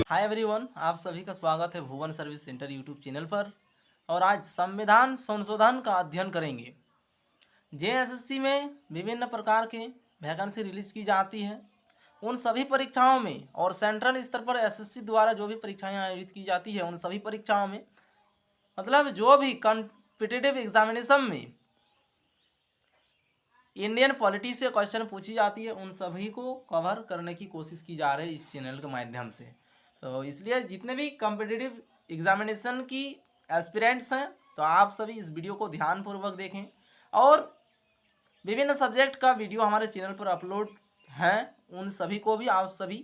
Hi everyone, आप सभी का स्वागत है भुवन सर्विस सेंटर यूट्यूब चैनल पर। और आज संविधान संशोधन का अध्ययन करेंगे। जेएसएससी में विभिन्न प्रकार के वैकेंसी रिलीज की जाती है। उन सभी परीक्षाओं में और सेंट्रल स्तर पर एसएससी द्वारा जो भी परीक्षाएं आयोजित की जाती है उन सभी परीक्षाओं में मतलब जो भी कॉम्पिटिटिव एग्जामिनेशन में इंडियन पॉलिटी से क्वेश्चन पूछी जाती है उन सभी को कवर करने की कोशिश की जा रही है इस चैनल के माध्यम से। तो इसलिए जितने भी कॉम्पिटिटिव एग्जामिनेशन की एस्पिरेंट्स हैं तो आप सभी इस वीडियो को ध्यानपूर्वक देखें। और विभिन्न सब्जेक्ट का वीडियो हमारे चैनल पर अपलोड हैं, उन सभी को भी आप सभी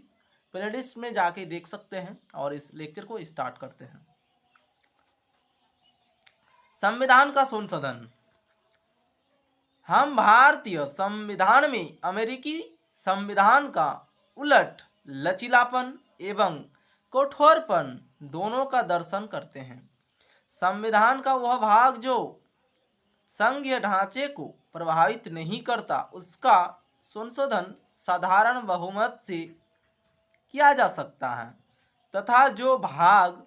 प्लेलिस्ट में जाके देख सकते हैं। और इस लेक्चर को स्टार्ट करते हैं। संविधान का संशोधन। हम भारतीय संविधान में अमेरिकी संविधान का उलट लचीलापन एवं कठोरपन दोनों का दर्शन करते हैं। संविधान का वह भाग जो संघीय ढांचे को प्रभावित नहीं करता उसका संशोधन साधारण बहुमत से किया जा सकता है, तथा जो भाग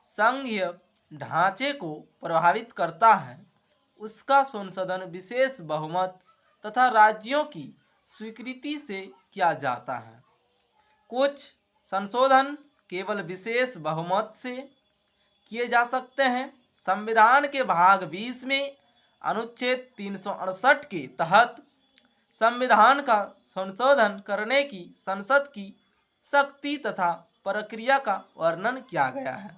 संघीय ढांचे को प्रभावित करता है उसका संशोधन विशेष बहुमत तथा राज्यों की स्वीकृति से किया जाता है। कुछ संशोधन केवल विशेष बहुमत से किए जा सकते हैं। संविधान के भाग 20 में अनुच्छेद 368 के तहत संविधान का संशोधन करने की संसद की शक्ति तथा प्रक्रिया का वर्णन किया गया है।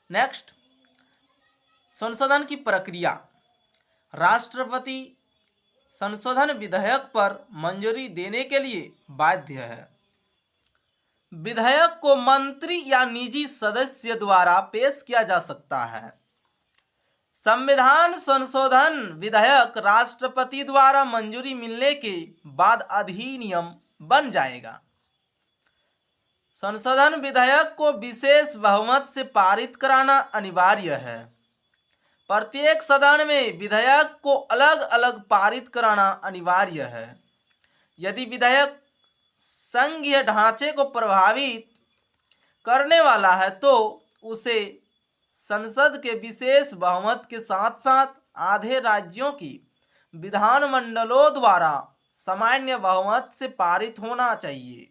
नेक्स्ट, संशोधन की प्रक्रिया। राष्ट्रपति संशोधन विधेयक पर मंजूरी देने के लिए बाध्य है। विधेयक को मंत्री या निजी सदस्य द्वारा पेश किया जा सकता है। संविधान संशोधन विधेयक राष्ट्रपति द्वारा मंजूरी मिलने के बाद अधिनियम बन जाएगा। संशोधन विधेयक को विशेष बहुमत से पारित कराना अनिवार्य है। प्रत्येक सदन में विधेयक को अलग अलग पारित कराना अनिवार्य है। यदि विधेयक संघीय ढांचे को प्रभावित करने वाला है तो उसे संसद के विशेष बहुमत के साथ साथ आधे राज्यों की विधानमंडलों द्वारा सामान्य बहुमत से पारित होना चाहिए।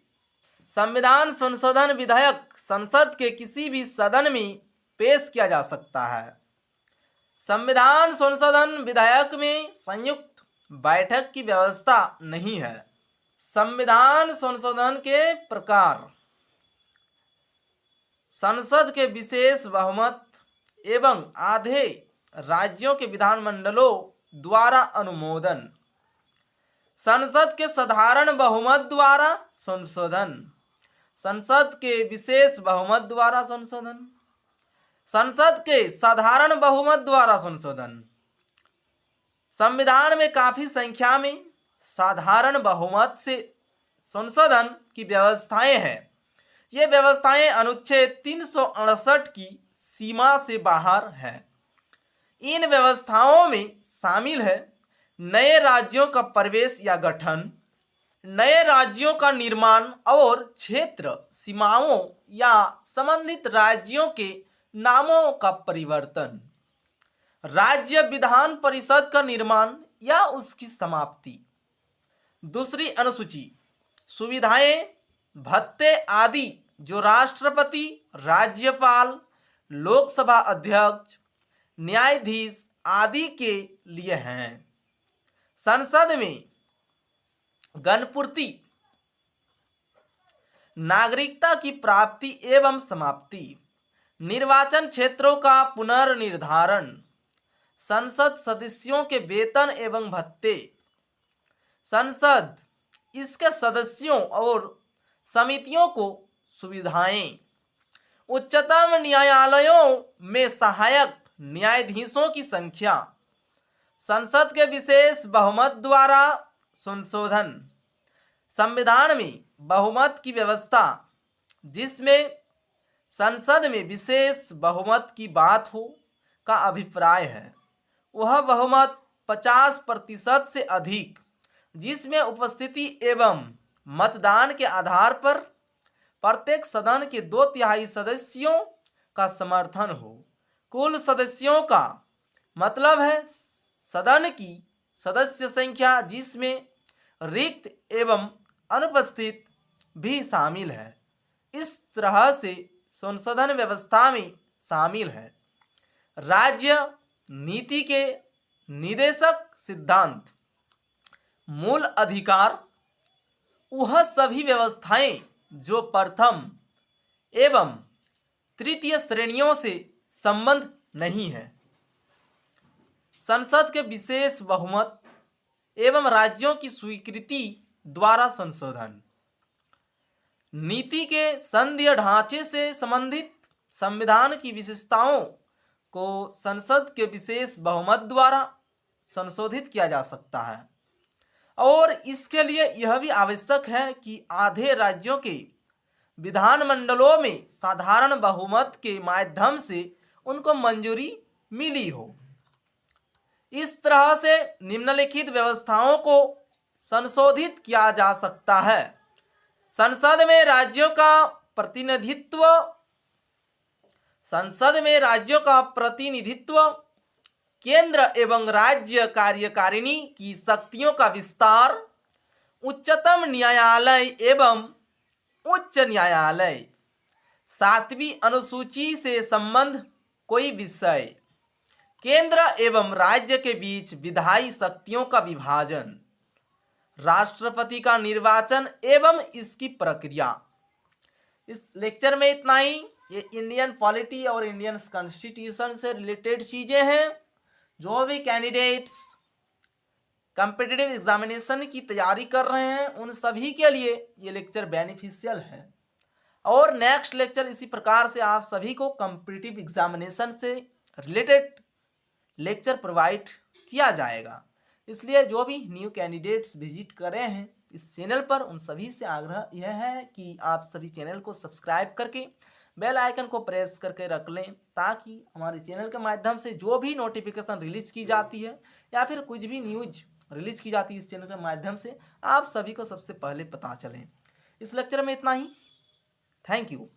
संविधान संशोधन विधेयक संसद के किसी भी सदन में पेश किया जा सकता है। संविधान संशोधन विधेयक में संयुक्त बैठक की व्यवस्था नहीं है। संविधान संशोधन के प्रकार। संसद के विशेष बहुमत एवं आधे राज्यों के विधानमंडलों द्वारा अनुमोदन। संसद के साधारण बहुमत द्वारा संशोधन। संसद के विशेष बहुमत द्वारा संशोधन। संसद के साधारण बहुमत द्वारा संशोधन। संविधान में काफी संख्या में साधारण बहुमत से संशोधन की व्यवस्थाएं हैं। ये व्यवस्थाएं अनुच्छेद 368 की सीमा से बाहर है। इन व्यवस्थाओं में शामिल है नए राज्यों का प्रवेश या गठन, नए राज्यों का निर्माण और क्षेत्र सीमाओं या संबंधित राज्यों के नामों का परिवर्तन, राज्य विधान परिषद का निर्माण या उसकी समाप्ति। दूसरी अनुसूची, सुविधाएं, भत्ते आदि जो राष्ट्रपति, राज्यपाल, लोकसभा अध्यक्ष, न्यायाधीश आदि के लिए हैं। संसद में गणपूर्ति, नागरिकता की प्राप्ति एवं समाप्ति, निर्वाचन क्षेत्रों का पुनर्निर्धारण, संसद सदस्यों के वेतन एवं भत्ते, संसद इसके सदस्यों और समितियों को सुविधाएं, उच्चतम न्यायालयों में सहायक न्यायाधीशों की संख्या, संसद के विशेष बहुमत द्वारा संशोधन। संविधान में बहुमत की व्यवस्था जिसमें संसद में विशेष बहुमत की बात हो का अभिप्राय है वह बहुमत 50% से अधिक जिसमें उपस्थिति एवं मतदान के आधार पर प्रत्येक सदन के 2/3 सदस्यों का समर्थन हो। कुल सदस्यों का मतलब है सदन की सदस्य संख्या जिसमें रिक्त एवं अनुपस्थित भी शामिल है। इस तरह से संसदन व्यवस्था में शामिल है। राज्य नीति के निदेशक सिद्धांत, मूल अधिकार वह सभी व्यवस्थाएं जो प्रथम एवं तृतीय श्रेणियों से संबंध नहीं है। संसद के विशेष बहुमत एवं राज्यों की स्वीकृति द्वारा संशोधन। नीति के संघीय ढांचे से संबंधित संविधान की विशेषताओं को संसद के विशेष बहुमत द्वारा संशोधित किया जा सकता है और इसके लिए यह भी आवश्यक है कि आधे राज्यों के विधानमंडलों में साधारण बहुमत के माध्यम से उनको मंजूरी मिली हो। इस तरह से निम्नलिखित व्यवस्थाओं को संशोधित किया जा सकता है। संसद में राज्यों का प्रतिनिधित्व, केंद्र एवं राज्य कार्यकारिणी की शक्तियों का विस्तार, उच्चतम न्यायालय एवं उच्च न्यायालय, 7वीं अनुसूची से संबंध कोई विषय, केंद्र एवं राज्य के बीच विधायी शक्तियों का विभाजन, राष्ट्रपति का निर्वाचन एवं इसकी प्रक्रिया। इस लेक्चर में इतना ही। ये इंडियन पॉलिटी और इंडियन कॉन्स्टिट्यूशन से रिलेटेड चीजें हैं। जो भी कैंडिडेट्स कॉम्पिटिटिव एग्जामिनेशन की तैयारी कर रहे हैं उन सभी के लिए ये लेक्चर बेनिफिशियल है और नेक्स्ट लेक्चर इसी प्रकार से आप सभी को कॉम्पिटिटिव एग्जामिनेशन से रिलेटेड लेक्चर प्रोवाइड किया जाएगा। इसलिए जो भी न्यू कैंडिडेट्स विजिट कर रहे हैं इस चैनल पर उन सभी से आग्रह यह है कि आप सभी चैनल को सब्सक्राइब करके बेल आइकन को प्रेस करके रख लें ताकि हमारे चैनल के माध्यम से जो भी नोटिफिकेशन रिलीज की जाती है या फिर कुछ भी न्यूज रिलीज की जाती है इस चैनल के माध्यम से आप सभी को सबसे पहले पता चले। इस लेक्चर में इतना ही। Thank you.